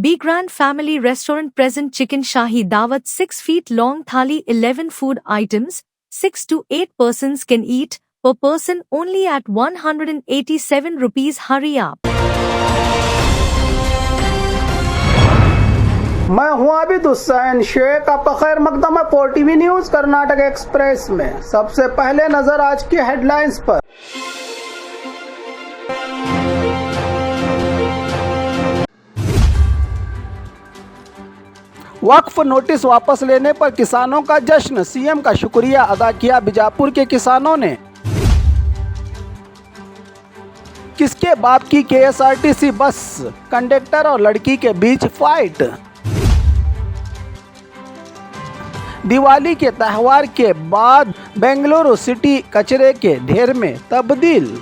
Be Grand Family Restaurant present chicken shahi dawat 6 feet long thali 11 food items, 6 to 8 persons can eat, per person only at 187 rupees. Hurry up. मैं हूं आबिद हुसैन शेख, आपका खैर मकदम है 4TV news Karnataka express में। सबसे पहले नजर आज की हेडलाइंस पर। वक्फ नोटिस वापस लेने पर किसानों का जश्न, सीएम का शुक्रिया अदा किया बीजापुर के किसानों ने। किसके बाप की केएसआरटीसी बस, कंडक्टर और लड़की के बीच फाइट। दिवाली के त्यौहार के बाद बेंगलुरु सिटी कचरे के ढेर में तब्दील।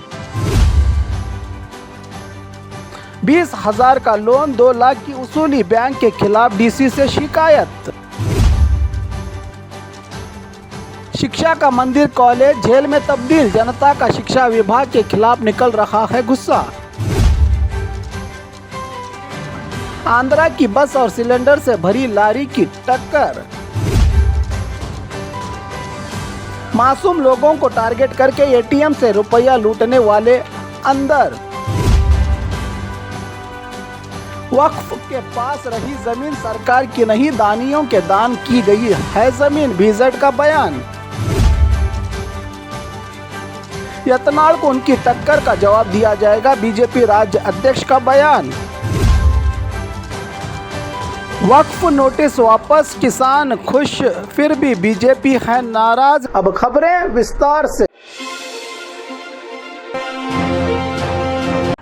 20,000 का लोन, 2 लाख की वसूली, बैंक के खिलाफ डीसी से शिकायत। शिक्षा का मंदिर कॉलेज जेल में तब्दील, जनता का शिक्षा विभाग के खिलाफ निकल रहा है गुस्सा। आंध्रा की बस और सिलेंडर से भरी लारी की टक्कर। मासूम लोगों को टारगेट करके एटीएम से रुपया लूटने वाले अंदर। वक्फ के पास रही जमीन सरकार की नहीं, दानियों के दान की गई है जमीन, बीजेड का बयान। यत्नाल को उनकी टक्कर का जवाब दिया जाएगा, बीजेपी राज्य अध्यक्ष का बयान। वक्फ नोटिस वापस, किसान खुश, फिर भी बीजेपी है नाराज। अब खबरें विस्तार से।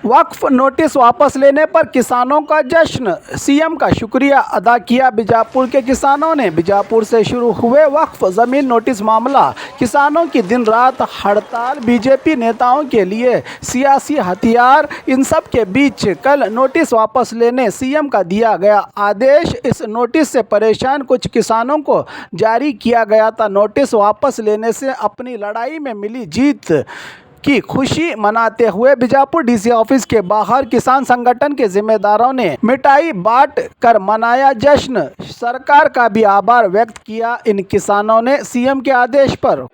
वक्फ नोटिस वापस लेने पर किसानों का जश्न, सीएम का शुक्रिया अदा किया बीजापुर के किसानों ने। बीजापुर से शुरू हुए वक्फ जमीन नोटिस मामला, किसानों की दिन रात हड़ताल, बीजेपी नेताओं के लिए सियासी हथियार, इन सब के बीच कल नोटिस वापस लेने सीएम का दिया गया आदेश। इस नोटिस से परेशान कुछ किसानों को जारी किया गया था। नोटिस वापस लेने से अपनी लड़ाई में मिली जीत की खुशी मनाते हुए बीजापुर डीसी ऑफिस के बाहर किसान संगठन के जिम्मेदारों ने मिठाई बांट कर मनाया जश्न। सरकार का भी आभार व्यक्त किया इन किसानों ने सीएम के आदेश पर।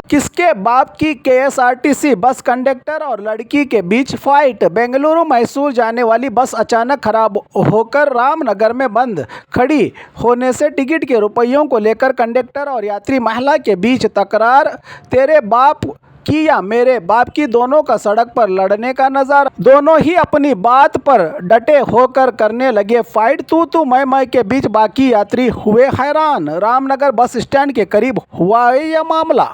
किसके बाप की केएसआरटीसी बस, कंडक्टर और लड़की के बीच फाइट। बेंगलुरु मैसूर जाने वाली बस अचानक खराब होकर रामनगर में बंद खड़ी होने से टिकट के रुपयों को लेकर कंडक्टर और यात्री महिला के बीच तकरार। तेरे बाप की या मेरे बाप की, दोनों का सड़क पर लड़ने का नजारा। दोनों ही अपनी बात पर डटे होकर करने लगे फाइट। तू मैं के बीच बाकी यात्री हुए हैरान। रामनगर बस स्टैंड के करीब हुआ है यह मामला।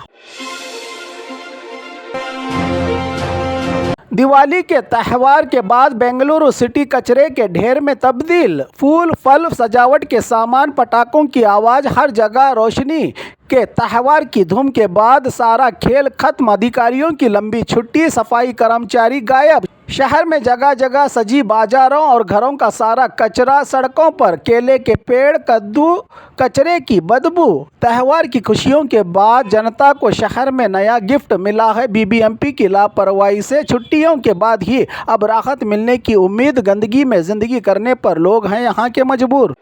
दिवाली के त्यौहार के बाद बेंगलुरु सिटी कचरे के ढेर में तब्दील। फूल, फल, सजावट के सामान, पटाखों की आवाज़, हर जगह रोशनी के त्यौहार की धूम के बाद सारा खेल खत्म। अधिकारियों की लंबी छुट्टी, सफाई कर्मचारी गायब। शहर में जगह जगह सजी बाजारों और घरों का सारा कचरा सड़कों पर। केले के पेड़, कद्दू, कचरे की बदबू। त्यौहार की खुशियों के बाद जनता को शहर में नया गिफ्ट मिला है। बीबीएमपी की लापरवाही से छुट्टियों के बाद ही अब राहत मिलने की उम्मीद। गंदगी में जिंदगी करने पर लोग हैं यहाँ के मजबूर।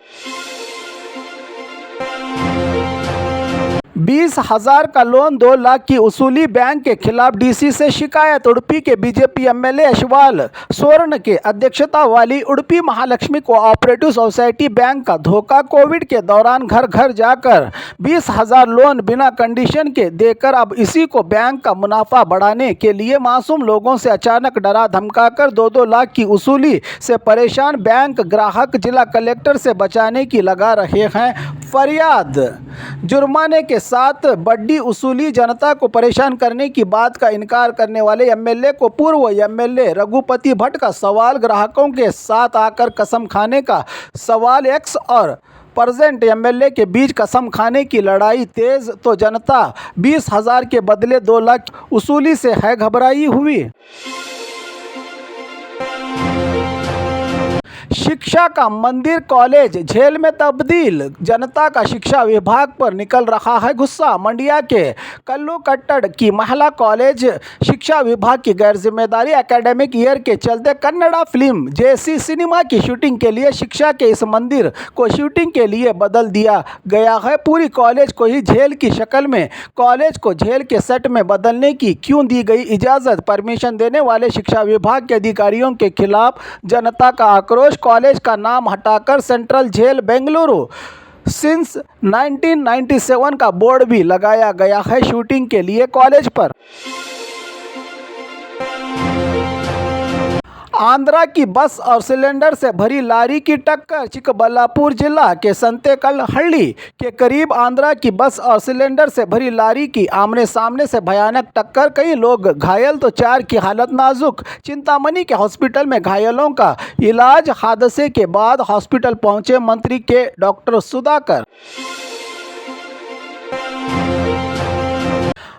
20,000 का लोन, 2 लाख की वसूली, बैंक के खिलाफ डीसी से शिकायत। उडुपी के बीजेपी एमएलए यशवाल स्वर्ण के अध्यक्षता वाली Udupi Mahalakshmi cooperative society bank का धोखा। कोविड के दौरान घर घर जाकर 20,000 लोन बिना कंडीशन के देकर अब इसी को बैंक का मुनाफा बढ़ाने के लिए मासूम लोगों से अचानक डरा धमकाकर 2-2 लाख की वसूली से परेशान बैंक ग्राहक जिला कलेक्टर से बचाने की लगा रहे हैं फरियाद। जुर्माने के साथ बड़ी वसूली, जनता को परेशान करने की बात का इनकार करने वाले एमएलए को पूर्व एमएलए रघुपति भट्ट का सवाल। ग्राहकों के साथ आकर कसम खाने का सवाल। एक्स और प्रेजेंट एमएलए के बीच कसम खाने की लड़ाई तेज तो जनता 20,000 के बदले 2 लाख वसूली से है घबराई हुई। शिक्षा का मंदिर कॉलेज झेल में तब्दील, जनता का शिक्षा विभाग पर निकल रहा है गुस्सा। मंडिया के कल्लूकट्टड़ की महिला कॉलेज शिक्षा विभाग की गैर जिम्मेदारी एकेडमिक ईयर के चलते कन्नड़ा फिल्म जैसी सिनेमा की शूटिंग के लिए शिक्षा के इस मंदिर को शूटिंग के लिए बदल दिया गया है। पूरी कॉलेज को ही झेल की शक्ल में कॉलेज को झेल के सेट में बदलने की क्यों दी गई इजाज़त? परमिशन देने वाले शिक्षा विभाग के अधिकारियों के खिलाफ जनता का आक्रोश। कॉलेज का नाम हटाकर सेंट्रल जेल बेंगलुरु सिंस 1997 का बोर्ड भी लगाया गया है शूटिंग के लिए कॉलेज पर। आंध्रा की बस और सिलेंडर से भरी लारी की टक्कर। चिकबल्लापुर जिला के संतेकलहल्ली के करीब आंध्रा की बस और सिलेंडर से भरी लारी की आमने सामने से भयानक टक्कर, कई लोग घायल तो 4 की हालत नाजुक। चिंतामणि के हॉस्पिटल में घायलों का इलाज। हादसे के बाद हॉस्पिटल पहुंचे मंत्री के डॉक्टर सुधाकर।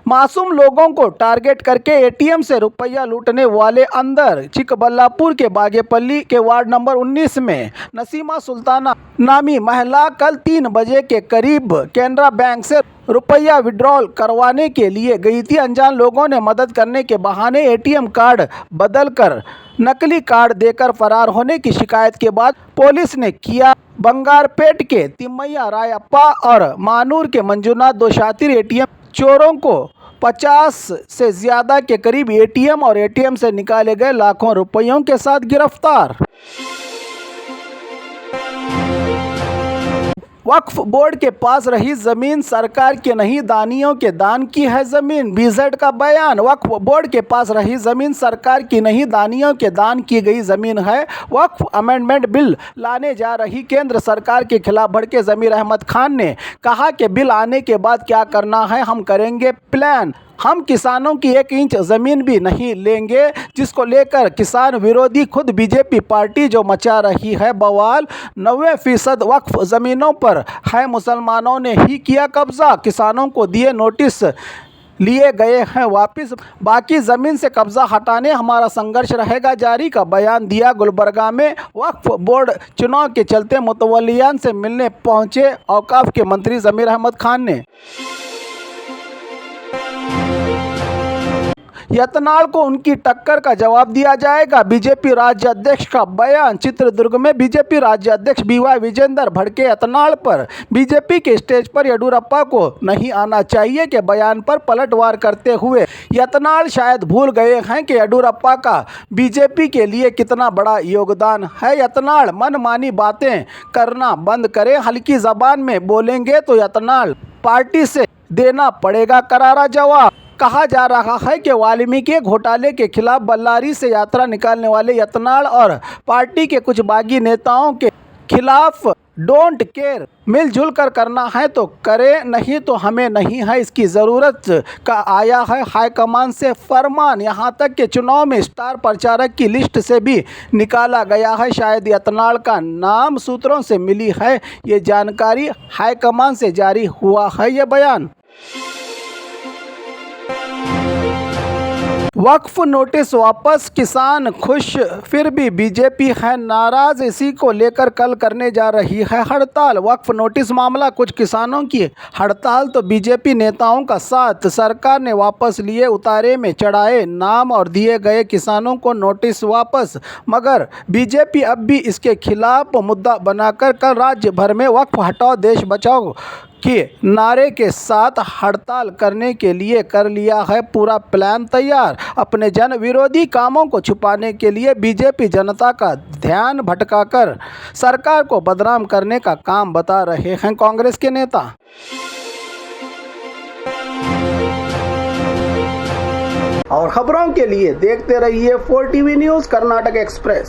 मासूम लोगों को टारगेट करके एटीएम से रुपया लूटने वाले अंदर। चिकबल्लापुर के बागेपल्ली के वार्ड नंबर 19 में नसीमा सुल्ताना नामी महिला कल 3 बजे के करीब कैनरा बैंक से रुपया विड्रॉल करवाने के लिए गई थी। अनजान लोगों ने मदद करने के बहाने एटीएम कार्ड बदलकर नकली कार्ड देकर फरार होने की शिकायत के बाद पुलिस ने किया। बंगारपेट के तिम्मैया रायप्पा और मानूर के मंजुनाथ, 2 शातिर एटीएम चोरों को 50 से ज़्यादा के करीब एटीएम और एटीएम से निकाले गए लाखों रुपयों के साथ गिरफ्तार। वक्फ बोर्ड के पास रही जमीन सरकार के नहीं, दानियों के दान की है जमीन। बीजेड का बयान। वक्फ बोर्ड के पास रही जमीन सरकार की नहीं, दानियों के दान की गई जमीन है। वक्फ अमेंडमेंट बिल लाने जा रही केंद्र सरकार के खिलाफ भड़के जमीर अहमद खान ने कहा कि बिल आने के बाद क्या करना है, हम करेंगे प्लान। हम किसानों की 1 इंच ज़मीन भी नहीं लेंगे, जिसको लेकर किसान विरोधी खुद बीजेपी पार्टी जो मचा रही है बवाल। 90% वक्फ ज़मीनों पर है मुसलमानों ने ही किया कब्जा। किसानों को दिए नोटिस, लिए गए हैं वापस। बाकी ज़मीन से कब्जा हटाने हमारा संघर्ष रहेगा जारी का बयान दिया। गुलबर्गा में वक्फ बोर्ड चुनाव के चलते मुतवल्लियान से मिलने पहुंचे औकाफ के मंत्री जमीर अहमद खान ने। यत्नाल को उनकी टक्कर का जवाब दिया जाएगा, बीजेपी राज्य अध्यक्ष का बयान। चित्रदुर्ग में बीजेपी राज्य अध्यक्ष BY विजेंदर भड़के यत्नाल पर। बीजेपी के स्टेज पर येडियुरप्पा को नहीं आना चाहिए के बयान पर पलटवार करते हुए यत्नाल शायद भूल गए हैं कि येडियुरप्पा का बीजेपी के लिए कितना बड़ा योगदान है। यत्नाल मनमानी बातें करना बंद करें, हल्की जबान में बोलेंगे तो यत्नाल पार्टी से देना पड़ेगा करारा जवाब। कहा जा रहा है कि वाल्मीकि घोटाले के खिलाफ बल्लारी से यात्रा निकालने वाले यत्नाल और पार्टी के कुछ बागी नेताओं के खिलाफ डोंट केयर, मिलजुल कर करना है तो करें, नहीं तो हमें नहीं है इसकी ज़रूरत का आया है हाईकमान से फरमान। यहां तक कि चुनाव में स्टार प्रचारक की लिस्ट से भी निकाला गया है। शायद यत्नाल का नाम सूत्रों से मिली है ये जानकारी, हाईकमान से जारी हुआ है ये बयान। वक्फ नोटिस वापस, किसान खुश फिर भी बीजेपी है नाराज। इसी को लेकर कल करने जा रही है हड़ताल। वक्फ नोटिस मामला, कुछ किसानों की हड़ताल तो बीजेपी नेताओं का साथ। सरकार ने वापस लिए, उतारे में चढ़ाए नाम और दिए गए किसानों को नोटिस वापस, मगर बीजेपी अब भी इसके खिलाफ मुद्दा बनाकर कल राज्य भर में वक्फ हटाओ देश बचाओ के नारे के साथ हड़ताल करने के लिए कर लिया है पूरा प्लान तैयार। अपने जन विरोधी कामों को छुपाने के लिए बीजेपी जनता का ध्यान भटकाकर सरकार को बदनाम करने का काम बता रहे हैं कांग्रेस के नेता। और खबरों के लिए देखते रहिए 4TV न्यूज़ कर्नाटक एक्सप्रेस।